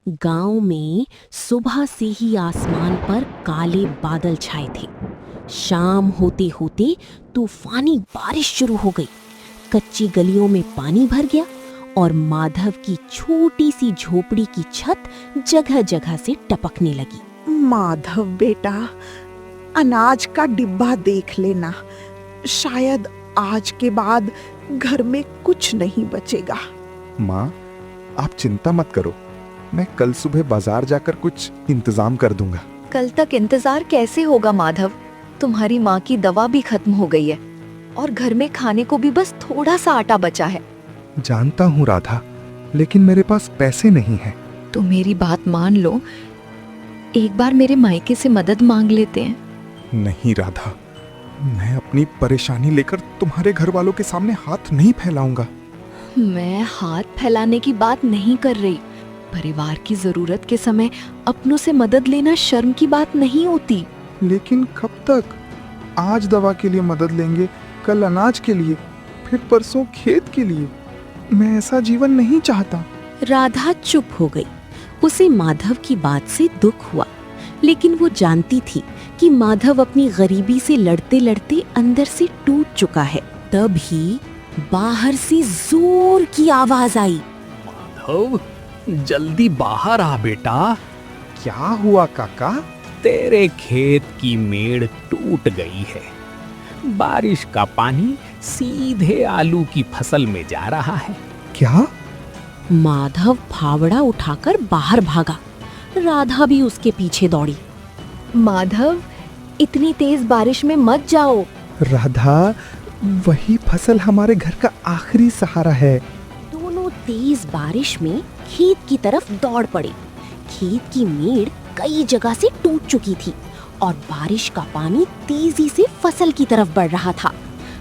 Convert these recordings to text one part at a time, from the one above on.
गांव में सुबह से ही आसमान पर काले बादल छाए थे। शाम होते होते तूफानी बारिश शुरू हो गई। कच्ची गलियों में पानी भर गया और माधव की छोटी सी झोपड़ी की छत जगह जगह से टपकने लगी। माधव बेटा, अनाज का डिब्बा देख लेना। शायद आज के बाद घर में कुछ नहीं बचेगा। माँ, आप चिंता मत करो, मैं कल सुबह बाजार जाकर कुछ इंतजाम कर दूंगा। कल तक इंतजार कैसे होगा माधव? तुम्हारी माँ की दवा भी खत्म हो गई है और घर में खाने को भी बस थोड़ा सा आटा बचा है। जानता हूँ राधा, लेकिन मेरे पास पैसे नहीं हैं। तो मेरी बात मान लो, एक बार मेरे मायके से मदद मांग लेते हैं। नहीं राधा, मैं अपनी परेशानी लेकर तुम्हारे घर वालों के सामने हाथ नहीं फैलाऊंगा। मैं हाथ फैलाने की बात नहीं कर रही। परिवार की जरूरत के समय अपनों से मदद लेना शर्म की बात नहीं होती। लेकिन कब तक? आज दवा के लिए मदद लेंगे, कल अनाज के लिए, फिर परसों खेत के लिए। मैं ऐसा जीवन नहीं चाहता। राधा चुप हो गई। उसे माधव की बात से दुख हुआ, लेकिन वो जानती थी कि माधव अपनी गरीबी से लड़ते लड़ते अंदर से टूट चुका है। तभी बाहर से जोर की आवाज आई। माधव, जल्दी बाहर आ बेटा। क्या हुआ काका? तेरे खेत की मेड़ टूट गई है। बारिश का पानी सीधे आलू की फसल में जा रहा है। क्या? माधव फावड़ा उठाकर बाहर भागा। राधा भी उसके पीछे दौड़ी। माधव, इतनी तेज बारिश में मत जाओ। राधा, वही फसल हमारे घर का आखिरी सहारा है। दोनों तेज बारिश में खेत की तरफ दौड़ पड़े। खेत की मेड़ कई जगह से टूट चुकी थी और बारिश का पानी तेजी से फसल की तरफ बढ़ रहा था।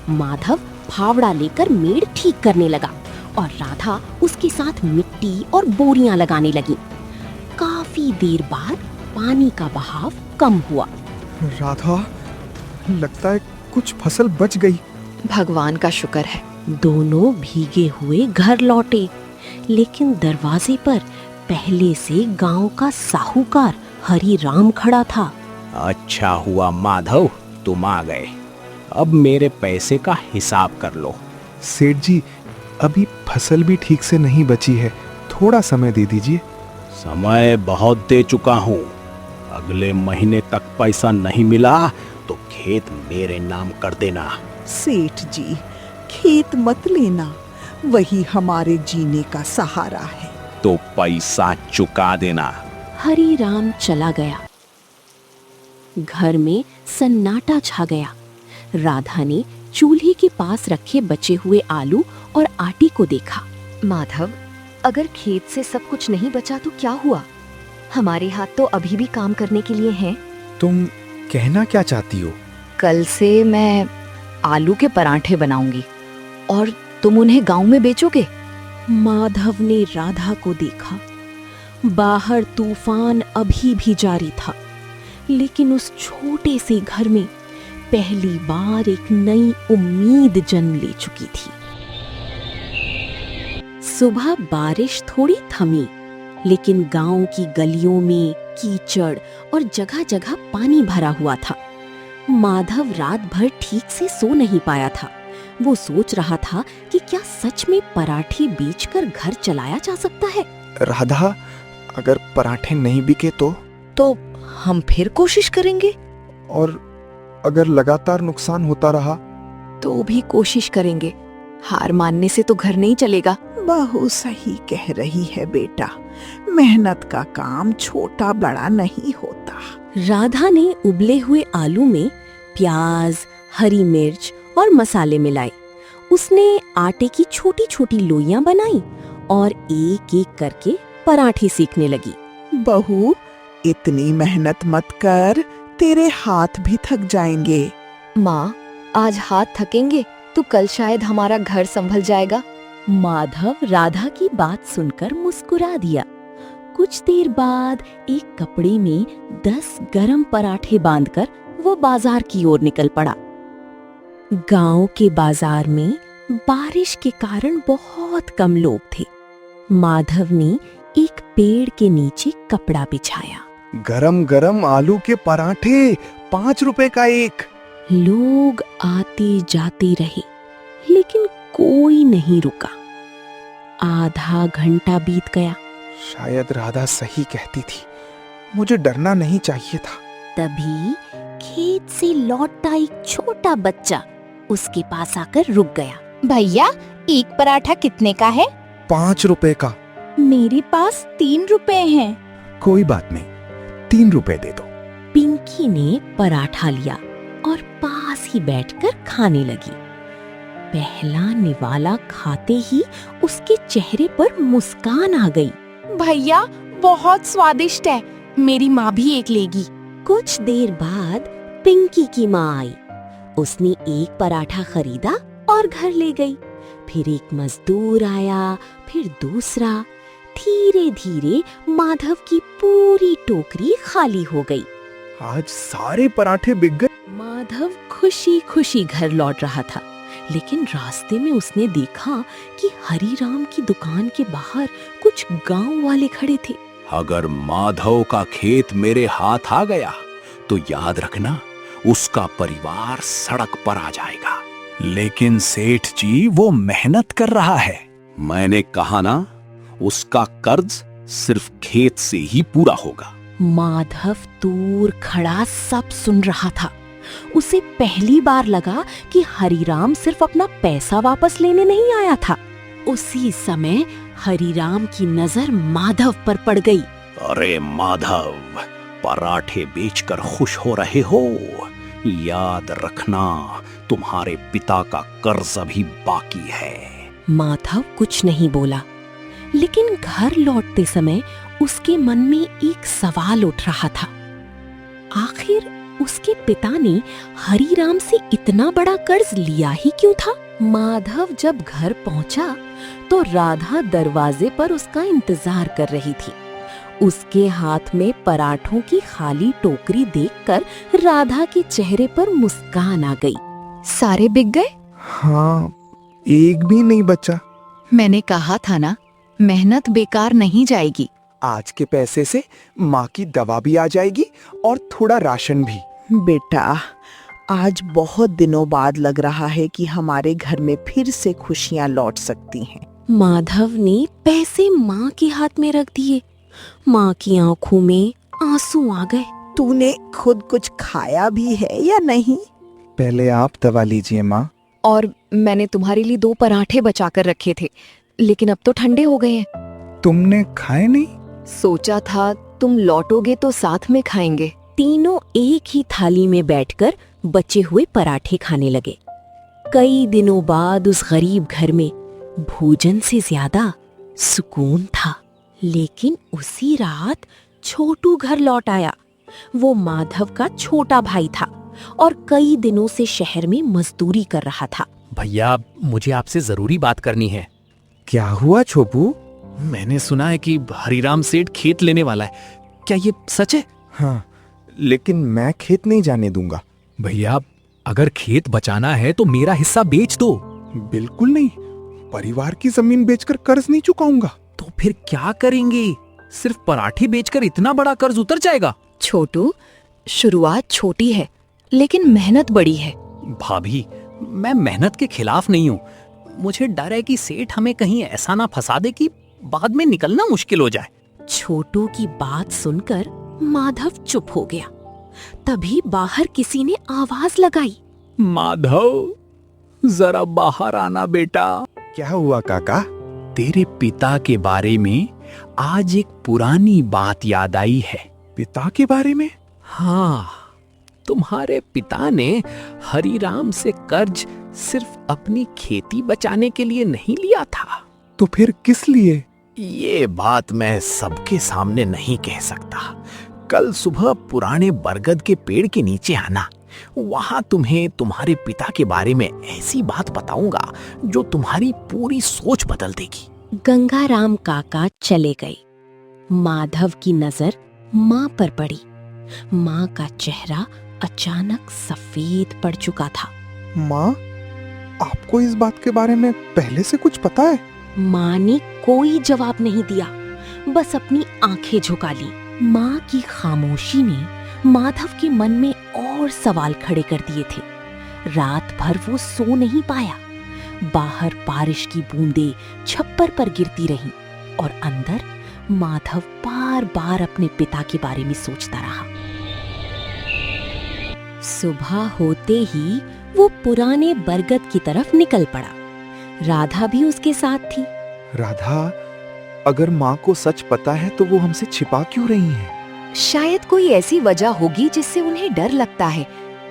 माधव फावड़ा लेकर मेड़ ठीक करने लगा और राधा उसके साथ मिट्टी और बोरियां लगाने लगी। काफी देर बाद पानी का बहाव कम हुआ। राधा, लगता है कुछ फसल बच गई। भगवान का शुक्र है। दोनों भीगे हुए घर लौटे, लेकिन दरवाजे पर पहले से गांव का साहूकार हरि राम खड़ा था। अच्छा हुआ माधव, तुम आ गए। अब मेरे पैसे का हिसाब कर लो। सेठ जी, अभी फसल भी ठीक से नहीं बची है, थोड़ा समय दे दीजिए। समय बहुत दे चुका हूँ। अगले महीने तक पैसा नहीं मिला तो खेत मेरे नाम कर देना। सेठ जी, खेत मत लेना, वही हमारे जीने का सहारा है। तो पैसा चुका देना। हरि राम चला गया। घर में सन्नाटा छा गया। राधा ने चूल्हे के पास रखे बचे हुए आलू और आटे को देखा। माधव, अगर खेत से सब कुछ नहीं बचा तो क्या हुआ? हमारे हाथ तो अभी भी काम करने के लिए हैं। तुम कहना क्या चाहती हो? कल से मैं आलू के पराठे बनाऊंगी और तुम उन्हें गांव में बेचोगे। माधव ने राधा को देखा। बाहर तूफान अभी भी जारी था, लेकिन उस छोटे से घर में पहली बार एक नई उम्मीद जन्म ले चुकी थी। सुबह बारिश थोड़ी थमी, लेकिन गांव की गलियों में कीचड़ और जगह जगह पानी भरा हुआ था। माधव रात भर ठीक से सो नहीं पाया था। वो सोच रहा था कि क्या सच में पराठे बेचकर घर चलाया जा सकता है। राधा, अगर पराठे नहीं बिके तो हम फिर कोशिश करेंगे। और अगर लगातार नुकसान होता रहा तो भी कोशिश करेंगे। हार मानने से तो घर नहीं चलेगा। बहू सही कह रही है बेटा, मेहनत का काम छोटा बड़ा नहीं होता। राधा ने उबले हुए आलू में प्याज, हरी मिर्च और मसाले मिलाए। उसने आटे की छोटी छोटी लोइयां बनाई और एक एक करके पराठे सेकने लगी। बहू, इतनी मेहनत मत कर, तेरे हाथ भी थक जाएंगे। माँ, आज हाथ थकेंगे तो कल शायद हमारा घर संभल जाएगा। माधव राधा की बात सुनकर मुस्कुरा दिया। कुछ देर बाद एक कपड़े में 10 गरम पराठे बांधकर वो बाजार की ओर निकल पड़ा। गांव के बाजार में बारिश के कारण बहुत कम लोग थे। माधव ने एक पेड़ के नीचे कपड़ा बिछाया। गरम गरम आलू के पराठे, 5 रुपए का एक। लोग आते जाते रहे, लेकिन कोई नहीं रुका। आधा घंटा बीत गया। शायद राधा सही कहती थी, मुझे डरना नहीं चाहिए था। तभी खेत से लौटा एक छोटा बच्चा उसके पास आकर रुक गया। भैया, एक पराठा कितने का है? 5 रुपए का। मेरे पास 3 रुपए हैं। कोई बात नहीं, 3 रुपए दे दो। पिंकी ने पराठा लिया और पास ही बैठकर खाने लगी। पहला निवाला खाते ही उसके चेहरे पर मुस्कान आ गई। भैया, बहुत स्वादिष्ट है, मेरी माँ भी एक लेगी। कुछ देर बाद पिंकी की माँ आई। उसने एक पराठा खरीदा और घर ले गई। फिर एक मजदूर आया, फिर दूसरा। धीरे धीरे माधव की पूरी टोकरी खाली हो गई। आज सारे पराठे बिक गए। माधव खुशी खुशी घर लौट रहा था, लेकिन रास्ते में उसने देखा कि हरीराम की दुकान के बाहर कुछ गांव वाले खड़े थे। अगर माधव का खेत मेरे हाथ आ गया तो याद रखना, उसका परिवार सड़क पर आ जाएगा। लेकिन सेठ जी वो मेहनत कर रहा है। मैंने कहा ना, उसका कर्ज सिर्फ खेत से ही पूरा होगा। माधव दूर खड़ा सब सुन रहा था। उसे पहली बार लगा कि हरीराम सिर्फ अपना पैसा वापस लेने नहीं आया था। उसी समय हरीराम की नजर माधव पर पड़ गई। अरे माधव, पराठे बेचकर खुश हो रहे हो? याद रखना, तुम्हारे पिता का कर्ज अभी बाकी है। माधव कुछ नहीं बोला, लेकिन घर लौटते समय उसके मन में एक सवाल उठ रहा था। आखिर उसके पिता ने हरीराम से इतना बड़ा कर्ज लिया ही क्यों था? माधव जब घर पहुंचा तो राधा दरवाजे पर उसका इंतजार कर रही थी। उसके हाथ में पराठों की खाली टोकरी देखकर राधा के चेहरे पर मुस्कान आ गई। सारे बिक गए? हाँ, एक भी नहीं बचा। मैंने कहा था ना, मेहनत बेकार नहीं जाएगी। आज के पैसे से माँ की दवा भी आ जाएगी और थोड़ा राशन भी। बेटा, आज बहुत दिनों बाद लग रहा है कि हमारे घर में फिर से खुशियाँ लौट सकती हैं। माधव ने पैसे माँ के हाथ में रख दिए। माँ की आंखों में आंसू आ गए। तूने खुद कुछ खाया भी है या नहीं? पहले आप दवा लीजिए माँ। और मैंने तुम्हारे लिए 2 पराठे बचा कर रखे थे, लेकिन अब तो ठंडे हो गए हैं। तुमने खाए नहीं? सोचा था तुम लौटोगे तो साथ में खाएंगे। तीनों एक ही थाली में बैठकर बचे हुए पराठे खाने लगे। कई दिनों बाद उस गरीब घर में भोजन से ज्यादा सुकून था। लेकिन उसी रात छोटू घर लौट आया। वो माधव का छोटा भाई था और कई दिनों से शहर में मजदूरी कर रहा था। भैया, मुझे आपसे जरूरी बात करनी है। क्या हुआ छोपू? मैंने सुना है कि हरीराम सेठ खेत लेने वाला है। क्या ये सच है? हाँ, लेकिन मैं खेत नहीं जाने दूंगा। भैया, अगर खेत बचाना है तो मेरा हिस्सा बेच दो। बिल्कुल नहीं, परिवार की जमीन बेचकर कर्ज नहीं चुकाऊंगा। तो फिर क्या करेंगे? सिर्फ पराठे बेचकर इतना बड़ा कर्ज उतर जाएगा? छोटू, शुरुआत छोटी है लेकिन मेहनत बड़ी है। भाभी, मैं मेहनत के खिलाफ नहीं हूँ। मुझे डर है कि सेठ हमें कहीं ऐसा ना फंसा दे कि बाद में निकलना मुश्किल हो जाए। छोटू की बात सुनकर माधव चुप हो गया। तभी बाहर किसी ने आवाज लगाई। माधव, जरा बाहर आना बेटा। क्या हुआ काका? तेरे पिता के बारे में आज एक पुरानी बात याद आई है। पिता के बारे में? हाँ, तुम्हारे पिता ने हरीराम से कर्ज सिर्फ अपनी खेती बचाने के लिए नहीं लिया था। तो फिर किस लिए? ये बात मैं सबके सामने नहीं कह सकता। कल सुबह पुराने बरगद के पेड़ के नीचे आना। वहां तुम्हें तुम्हारे पिता के बारे में ऐसी बात बताऊंगा जो तुम्हारी पूरी सोच बदल देगी। गंगाराम काका चले गए। माधव की नजर माँ पर पड़ी। माँ का चेहरा अचानक सफेद पड़ चुका था। माँ, आपको इस बात के बारे में पहले से कुछ पता है? माँ ने कोई जवाब नहीं दिया। बस अपनी आंखें झुका ली। माँ की खामोशी ने माधव के मन में और सवाल खड़े कर दिए थे। रात भर वो सो नहीं पाया। बाहर बारिश की बूंदें छप्पर पर गिरती रहीं और अंदर माधव बार बार अपने पिता के बारे में सोचता रहा। सुबह होते ही वो पुराने बरगद की तरफ निकल पड़ा। राधा भी उसके साथ थी। राधा, अगर माँ को सच पता है तो वो हमसे छिपा क्यों रही है? शायद कोई ऐसी वजह होगी जिससे उन्हें डर लगता है।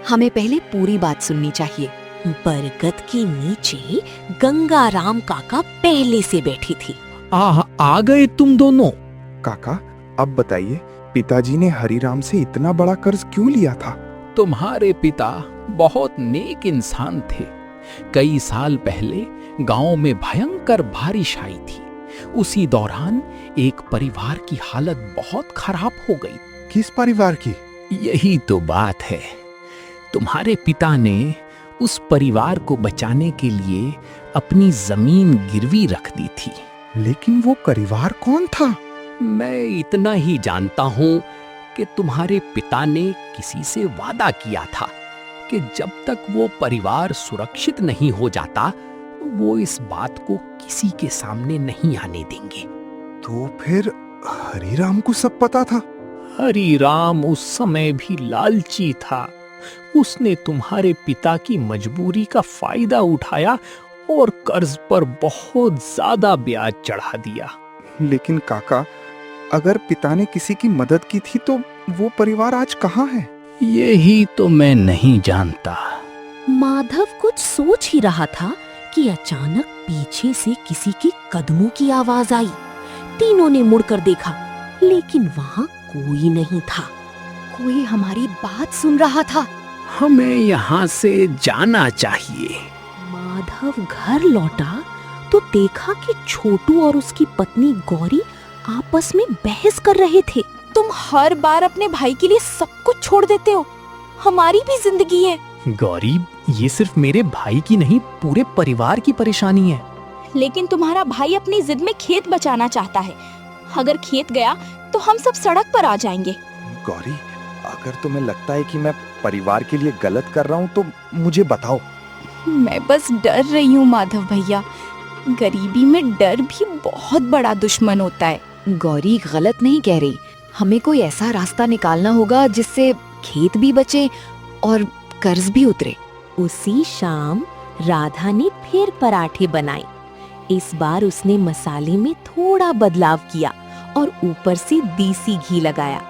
हमें पहले पूरी बात सुननी चाहिए। बरगद के नीचे गंगाराम काका पहले से बैठी थी। आ गए तुम दोनों। काका, अब बताइए, पिताजी ने हरिराम से इतना बड़ा कर्ज क्यों लिया था? तुम्हारे पिता बहुत नेक इंसान थे। कई साल पहले गांव में भयंकर बारिश आई थी। उसी दौरान एक परिवार की हालत बहुत खराब हो गई। किस परिवार की? यही तो बात है। तुम्हारे पिता ने उस परिवार को बचाने के लिए अपनी जमीन गिरवी रख दी थी। लेकिन वो परिवार कौन था? मैं इतना ही जानता हूं कि तुम्हारे पिता ने किसी से वादा किया था कि जब तक वो परिवार सुरक्षित नहीं हो जाता, वो इस बात को किसी के सामने नहीं आने देंगे। तो फिर हरिराम को सब पता था? हरिराम उस समय भी लालची था। उसने तुम्हारे पिता की मजबूरी का फायदा उठाया और कर्ज पर बहुत ज्यादा ब्याज चढ़ा दिया। लेकिन काका, अगर पिता ने किसी की मदद की थी तो वो परिवार आज कहाँ है? यही तो मैं नहीं जानता। माधव कुछ सोच ही रहा था कि अचानक पीछे से किसी के कदमों की आवाज आई। तीनों ने मुड़कर देखा, लेकिन वहाँ कोई नहीं था। कोई हमारी बात सुन रहा था। हमें यहाँ से जाना चाहिए। माधव घर लौटा तो देखा कि छोटू और उसकी पत्नी गौरी आपस में बहस कर रहे थे। तुम हर बार अपने भाई के लिए सब कुछ छोड़ देते हो। हमारी भी जिंदगी है। गौरी, ये सिर्फ मेरे भाई की नहीं, पूरे परिवार की परेशानी है। लेकिन तुम्हारा भाई अपनी जिद में खेत बचाना चाहता है। अगर खेत गया तो हम सब सड़क पर आ जाएंगे। गौरी, अगर तुम्हें लगता है कि मैं परिवार के लिए गलत कर रहा हूँ तो मुझे बताओ। मैं बस डर रही हूँ माधव भैया। गरीबी में डर भी बहुत बड़ा दुश्मन होता है। गौरी गलत नहीं कह रही। हमें कोई ऐसा रास्ता निकालना होगा जिससे खेत भी बचे और कर्ज भी उतरे। उसी शाम राधा ने फिर पराठे बनाए। इस बार उसने मसाले में थोड़ा बदलाव किया और ऊपर से देसी घी लगाया।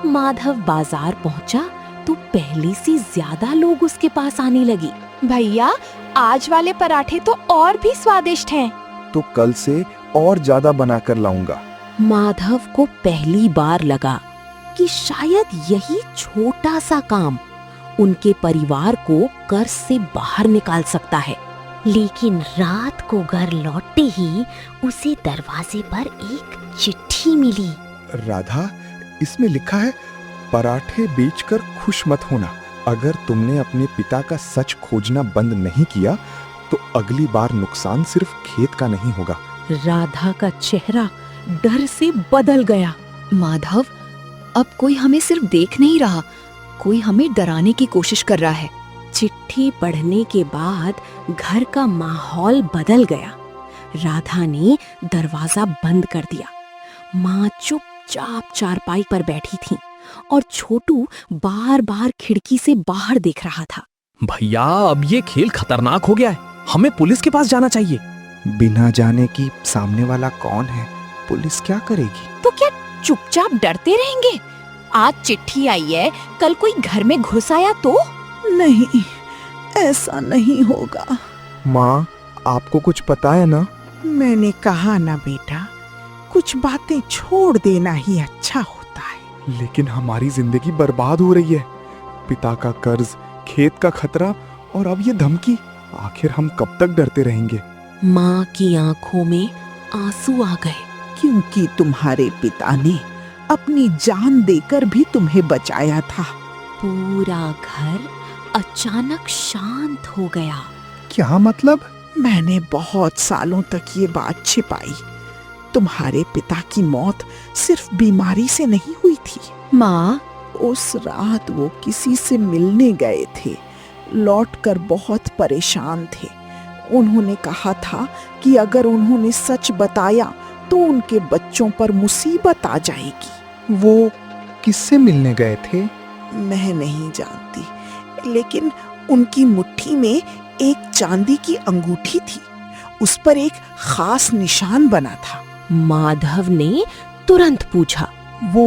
माधव बाजार पहुंचा तो पहले से ज्यादा लोग उसके पास आने लगे। भैया, आज वाले पराठे तो और भी स्वादिष्ट हैं। तो कल से और ज्यादा बनाकर लाऊंगा। माधव को पहली बार लगा कि शायद यही छोटा सा काम उनके परिवार को कर्ज से बाहर निकाल सकता है। लेकिन रात को घर लौटते ही उसे दरवाजे पर एक चिट्ठी मिली। राधा, इसमें लिखा है, पराठे बेचकर खुश मत होना। अगर तुमने अपने पिता का सच खोजना बंद नहीं किया तो अगली बार नुकसान सिर्फ खेत का नहीं होगा। राधा का चेहरा डर से बदल गया। माधव, अब कोई हमें सिर्फ देख नहीं रहा, कोई हमें डराने की कोशिश कर रहा है। चिट्ठी पढ़ने के बाद घर का माहौल बदल गया। राधा ने दरवाजा बंद कर दिया। माँ चुपचाप चारपाई पर बैठी थी और छोटू बार बार खिड़की से बाहर देख रहा था। भैया, अब ये खेल खतरनाक हो गया है। हमें पुलिस के पास जाना चाहिए। बिना जाने कि सामने वाला कौन है, पुलिस क्या करेगी? तो क्या चुपचाप डरते रहेंगे? आज चिट्ठी आई है, कल कोई घर में घुस आया तो? नहीं, ऐसा नहीं होगा। माँ, आपको कुछ पता है ना? मैंने कहा ना बेटा, कुछ बातें छोड़ देना ही अच्छा होता है। लेकिन हमारी जिंदगी बर्बाद हो रही है। पिता का कर्ज, खेत का खतरा और अब ये धमकी। आखिर हम कब तक डरते रहेंगे? माँ की आंखों में आंसू आ गए। क्योंकि तुम्हारे पिता ने अपनी जान देकर भी तुम्हें बचाया था। पूरा घर अचानक शांत हो गया। क्या मतलब? मैंने बहुत सालों तक ये बात छिपाई, तुम्हारे पिता की मौत सिर्फ बीमारी से नहीं हुई थी। माँ, उस रात वो किसी से मिलने गए थे, लौटकर बहुत परेशान थे। उन्होंने कहा था कि अगर उन्होंने सच बताया तो उनके बच्चों पर मुसीबत आ जाएगी। वो किससे मिलने गए थे? मैं नहीं जानती, लेकिन उनकी मुट्ठी में एक चांदी की अंगूठी थी। उस पर एक खास निशान बना था। माधव ने तुरंत पूछा। वो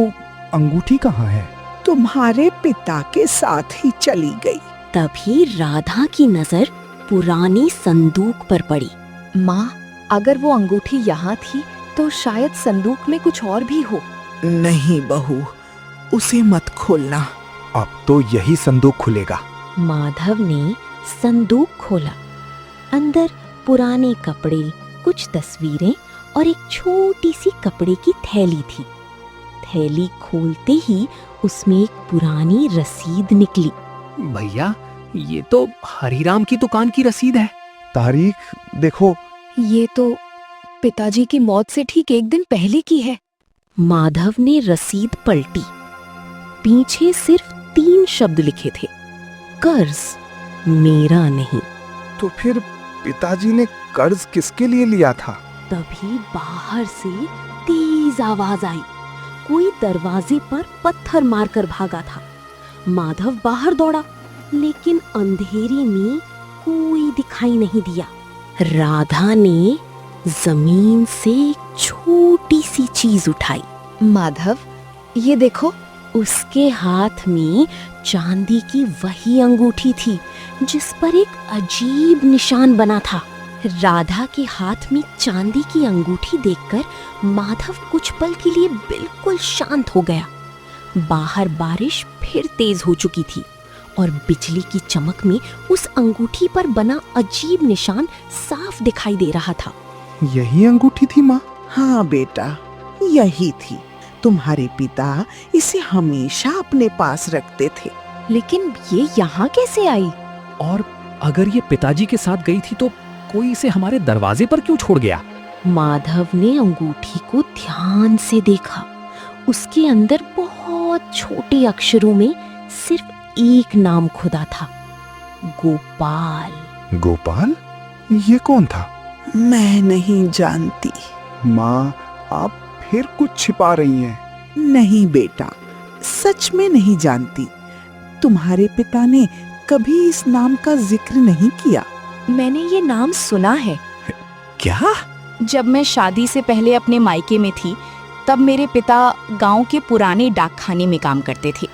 अंगूठी कहाँ है? तुम्हारे पिता के साथ ही चली गई। तभी राधा की नजर पुरानी संदूक पर पड़ी। माँ, अगर वो अंगूठी यहाँ थी तो शायद संदूक में कुछ और भी हो। नहीं बहू, उसे मत खोलना। अब तो यही संदूक खुलेगा। माधव ने संदूक खोला। अंदर पुराने कपड़े, कुछ तस्वीरें और एक छोटी सी कपड़े की थैली थी। थैली खोलते ही उसमें एक पुरानी रसीद निकली। भैया, ये तो हरीराम की दुकान की रसीद है। तारीख देखो। ये तो पिताजी की मौत से ठीक एक दिन पहले की है। माधव ने रसीद पलटी। पीछे सिर्फ 3 शब्द लिखे थे, कर्ज मेरा नहीं। तो फिर पिताजी ने कर्ज किसके लिए लिया था? तभी बाहर से तेज आवाज आई। कोई दरवाजे पर पत्थर मारकर भागा था। माधव बाहर दौड़ा, लेकिन अंधेरे में कोई दिखाई नहीं दिया। राधा ने जमीन से एक छोटी सी चीज उठाई। माधव, ये देखो। उसके हाथ में चांदी की वही अंगूठी थी जिस पर एक अजीब निशान बना था। राधा के हाथ में चांदी की अंगूठी देखकर माधव कुछ पल के लिए बिल्कुल शांत हो गया। बाहर बारिश फिर तेज हो चुकी थी और बिजली की चमक में उस अंगूठी पर बना अजीब निशान साफ दिखाई दे रहा था। यही अंगूठी थी माँ? हाँ बेटा, यही थी। तुम्हारे पिता इसे हमेशा अपने पास रखते थे। लेकिन ये यहाँ कैसे आई? और अगर ये पिताजी के साथ गई थी तो कोई इसे हमारे दरवाजे पर क्यों छोड़ गया? माधव ने अंगूठी को ध्यान से देखा। उसके अंदर बहुत छोटे अक्षरों में सिर्फ एक नाम खुदा था, गोपाल। गोपाल? ये कौन था? मैं नहीं जानती। माँ, आप फिर कुछ छिपा रही हैं। नहीं बेटा, सच में नहीं जानती। तुम्हारे पिता ने कभी इस नाम का जिक्र नहीं किया। मैंने ये नाम सुना है। क्या? जब मैं शादी से पहले अपने मायके में थी, तब मेरे पिता गांव के पुराने डाकखाने में काम करते थे।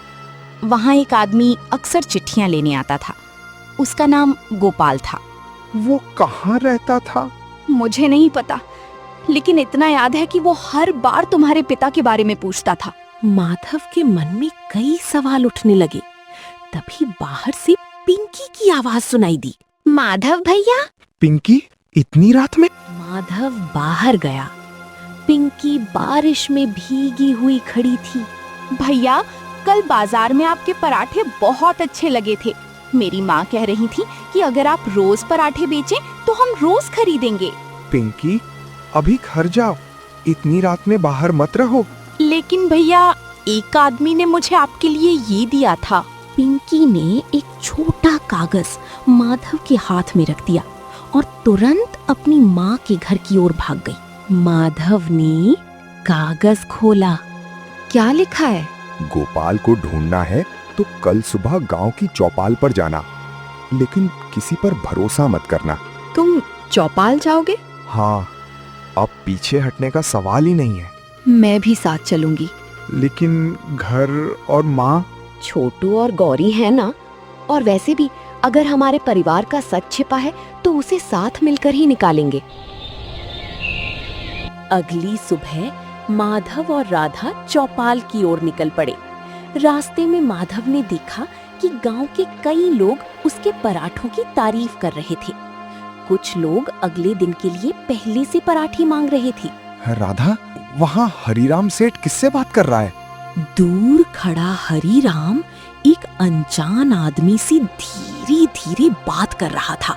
वहाँ एक आदमी अक्सर चिट्ठियाँ लेने आता था। उसका नाम गोपाल था। वो कहाँ रहता था? मुझे नहीं पता, लेकिन इतना याद है कि वो हर बार तुम्हारे पिता के बारे में पूछता था। माधव के मन में कई सवाल उठने लगे। तभी बाहर से पिंकी की आवाज सुनाई दी। माधव भैया। पिंकी? इतनी रात में? माधव बाहर गया। पिंकी बारिश में भीगी हुई खड़ी थी। भैया, कल बाजार में आपके पराठे बहुत अच्छे लगे थे। मेरी माँ कह रही थी कि अगर आप रोज पराठे बेचें तो हम रोज खरीदेंगे। पिंकी, अभी घर जाओ, इतनी रात में बाहर मत रहो। लेकिन भैया, एक आदमी ने मुझे आपके लिए ये दिया था। पिंकी ने एक छोटा कागज माधव के हाथ में रख दिया और तुरंत अपनी माँ के घर की ओर भाग गई। माधव ने कागज खोला। क्या लिखा है? गोपाल को ढूंढना है तो कल सुबह गांव की चौपाल पर जाना, लेकिन किसी पर भरोसा मत करना। तुम चौपाल जाओगे? हाँ, अब पीछे हटने का सवाल ही नहीं है। मैं भी साथ चलूंगी। लेकिन घर और माँ? छोटू और गौरी है ना, और वैसे भी अगर हमारे परिवार का सच छिपा है तो उसे साथ मिलकर ही निकालेंगे। अगली सुबह माधव और राधा चौपाल की ओर निकल पड़े। रास्ते में माधव ने देखा कि गांव के कई लोग उसके पराठों की तारीफ कर रहे थे। कुछ लोग अगले दिन के लिए पहले से पराठे मांग रहे थे। राधा, वहाँ हरीराम सेठ किससे बात कर रहा है? दूर खड़ा हरीराम एक अनजान आदमी से धीरे धीरे बात कर रहा था।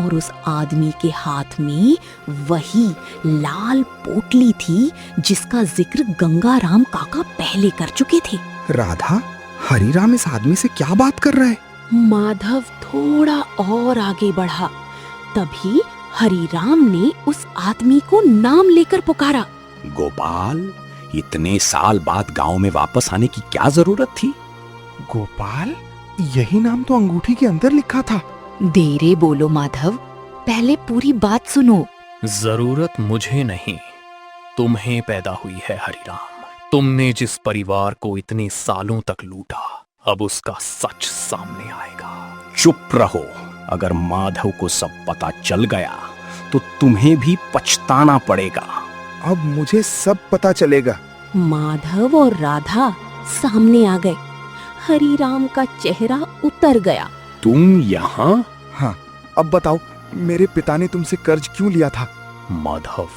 और उस आदमी के हाथ में वही लाल पोटली थी जिसका जिक्र गंगाराम काका पहले कर चुके थे। राधा, हरिराम इस आदमी से क्या बात कर रहा है? माधव थोड़ा और आगे बढ़ा, तभी हरिराम ने उस आदमी को नाम लेकर पुकारा। गोपाल, इतने साल बाद गांव में वापस आने की क्या जरूरत थी? गोपाल, यही नाम तो अंगूठी के अंदर लिखा था। देरे बोलो माधव, पहले पूरी बात सुनो। जरूरत मुझे नहीं, तुम्हें पैदा हुई है हरिराम। तुमने जिस परिवार को इतने सालों तक लूटा, अब उसका सच सामने आएगा। चुप रहो। अगर माधव को सब पता चल गया तो तुम्हें भी पछताना पड़ेगा। अब मुझे सब पता चलेगा। माधव और राधा सामने आ गए। हरिराम का चेहरा उतर गया। तुम यहाँ? हाँ, अब बताओ, मेरे पिता ने तुमसे कर्ज क्यों लिया था? माधव,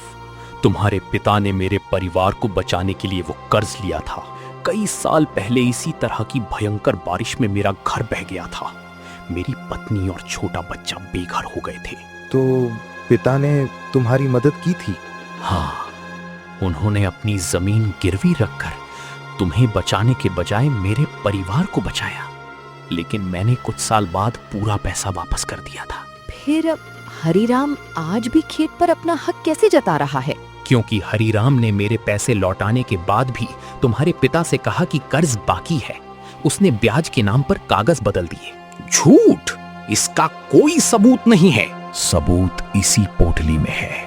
तुम्हारे पिता ने मेरे परिवार को बचाने के लिए वो कर्ज लिया था। कई साल पहले इसी तरह की भयंकर बारिश में मेरा घर बह गया था। मेरी पत्नी और छोटा बच्चा बेघर हो गए थे। तो पिता ने तुम्हारी मदद की थी? हाँ, उन्होंने अपनी जमीन गिरवी रखकर तुम्हें बचाने के बजाय मेरे परिवार को बचाया। लेकिन मैंने कुछ साल बाद पूरा पैसा वापस कर दिया था। फिर हरिराम आज भी खेत पर अपना हक कैसे जता रहा है? क्योंकि हरिराम ने मेरे पैसे लौटाने के बाद भी तुम्हारे पिता से कहा कि कर्ज बाकी है। उसने ब्याज के नाम पर कागज बदल दिए। झूठ! इसका कोई सबूत नहीं है। सबूत इसी पोटली में है।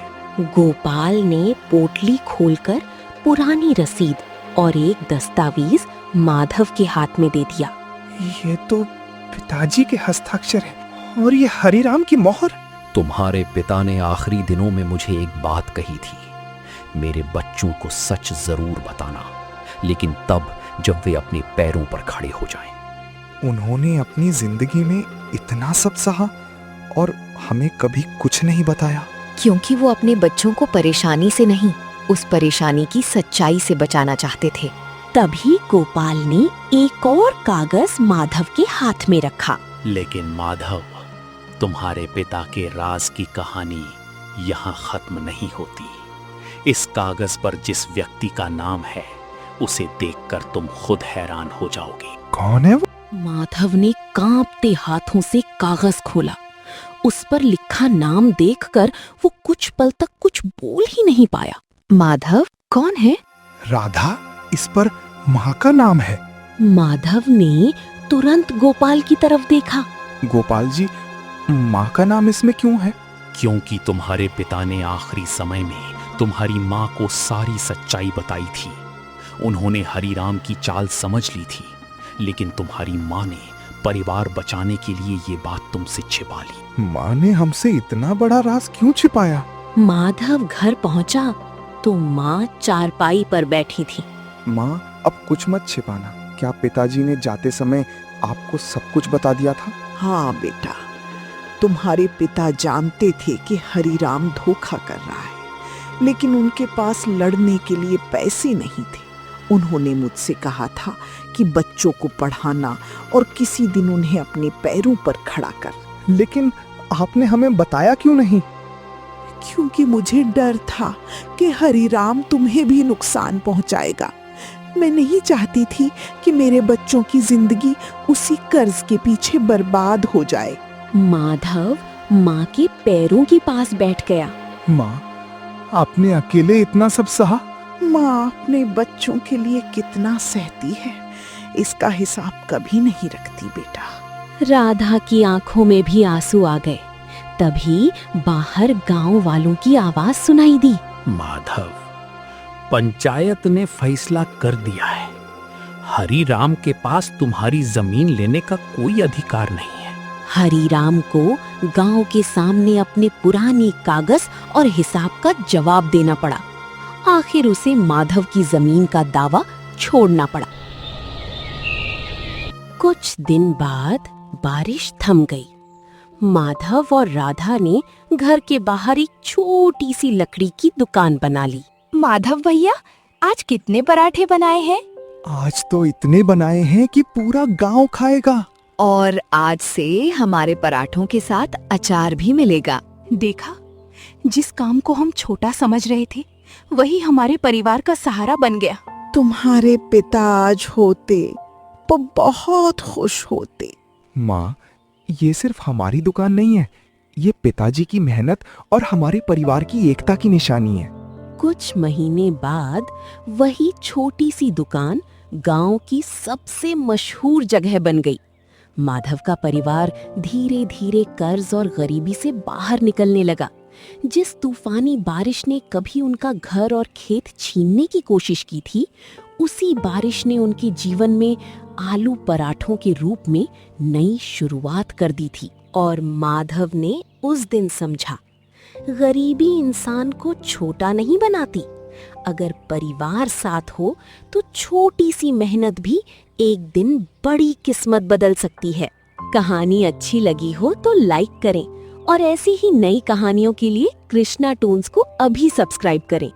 गोपाल ने पोटली खोलकर पुरानी रसीद और एक दस्तावेज माधव के हाथ में दे दिया। ये तो पिताजी के हस्ताक्षर है और ये हरिराम की मोहर। तुम्हारे पिता ने आखिरी दिनों में मुझे एक बात कही थी, मेरे बच्चों को सच जरूर बताना, लेकिन तब जब वे अपने पैरों पर खड़े हो जाएं। उन्होंने अपनी जिंदगी में इतना सब सहा और हमें कभी कुछ नहीं बताया। क्योंकि वो अपने बच्चों को परेशानी से नहीं, उस परेशानी की सच्चाई से बचाना चाहते थे। तभी गोपाल ने एक और कागज माधव के हाथ में रखा। लेकिन माधव, तुम्हारे पिता के राज की कहानी यहाँ खत्म नहीं होती। इस कागज पर जिस व्यक्ति का नाम है, उसे देखकर तुम खुद हैरान हो जाओगे। कौन है वो? माधव ने कांपते हाथों से कागज खोला। उस पर लिखा नाम देखकर वो कुछ पल तक कुछ बोल ही नहीं पाया। माधव कौन है? राधा, इस पर माँ का नाम है। माधव ने तुरंत गोपाल की तरफ देखा। गोपाल जी, माँ का नाम इसमें क्यों है? क्योंकि तुम्हारे पिता ने आखिरी समय में तुम्हारी माँ को सारी सच्चाई बताई थी। उन्होंने हरिराम की चाल समझ ली थी, लेकिन तुम्हारी माँ ने परिवार बचाने के लिए ये बात तुमसे छिपा ली। माँ ने हमसे इतना बड़ा राज क्यों छिपाया? माधव घर पहुंचा तो माँ चारपाई पर बैठी थी। माँ, अब कुछ मत छिपाना। क्या पिताजी ने जाते समय आपको सब कुछ बता दिया था? हाँ बेटा, तुम्हारे पिता जानते थे कि हरिराम धोखा कर रहा है, लेकिन उनके पास लड़ने के लिए पैसे नहीं थे। उन्होंने मुझसे कहा था कि बच्चों को पढ़ाना और किसी दिन उन्हें अपने पैरों पर खड़ा कर। लेकिन आपने हमें बताया क्यों नहीं? क्योंकि मुझे डर था कि हरिराम तुम्हें भी नुकसान पहुंचाएगा। मैं नहीं चाहती थी कि मेरे बच्चों की जिंदगी उसी कर्ज के पीछे बर्बाद हो जाए। माधव माँ के पैरों के पास बैठ गया। माँ, आपने अकेले इतना सब सहा? माँ अपने बच्चों के लिए कितना सहती है, इसका हिसाब कभी नहीं रखती बेटा। राधा की आंखों में भी आंसू आ गए। तभी बाहर गांव वालों की आवाज सुनाई दी। माधव, पंचायत ने फैसला कर दिया है। हरिराम के पास तुम्हारी जमीन लेने का कोई अधिकार नहीं है। हरिराम को गांव के सामने अपने पुराने कागज और हिसाब का जवाब देना पड़ा। आखिर उसे माधव की जमीन का दावा छोड़ना पड़ा। कुछ दिन बाद बारिश थम गई। माधव और राधा ने घर के बाहर एक छोटी सी लकड़ी की दुकान बना ली। माधव भैया, आज कितने पराठे बनाए हैं? आज तो इतने बनाए हैं कि पूरा गांव खाएगा। और आज से हमारे पराठों के साथ अचार भी मिलेगा। देखा, जिस काम को हम छोटा समझ रहे थे वही हमारे परिवार का सहारा बन गया। तुम्हारे पिता आज होते तो बहुत खुश होते। माँ, ये सिर्फ हमारी दुकान नहीं है, ये पिताजी की मेहनत और हमारे परिवार की एकता की निशानी है। कुछ महीने बाद वही छोटी सी दुकान गांव की सबसे मशहूर जगह बन गई। माधव का परिवार धीरे धीरे कर्ज और गरीबी से बाहर निकलने लगा। जिस तूफानी बारिश ने कभी उनका घर और खेत छीनने की कोशिश की थी, उसी बारिश ने उनके जीवन में आलू पराठों के रूप में नई शुरुआत कर दी थी। और माधव ने उस दिन समझा, गरीबी इंसान को छोटा नहीं बनाती। अगर परिवार साथ हो तो छोटी सी मेहनत भी एक दिन बड़ी किस्मत बदल सकती है। कहानी अच्छी लगी हो तो लाइक करें और ऐसी ही नई कहानियों के लिए कृष्णा टून्स को अभी सब्सक्राइब करें।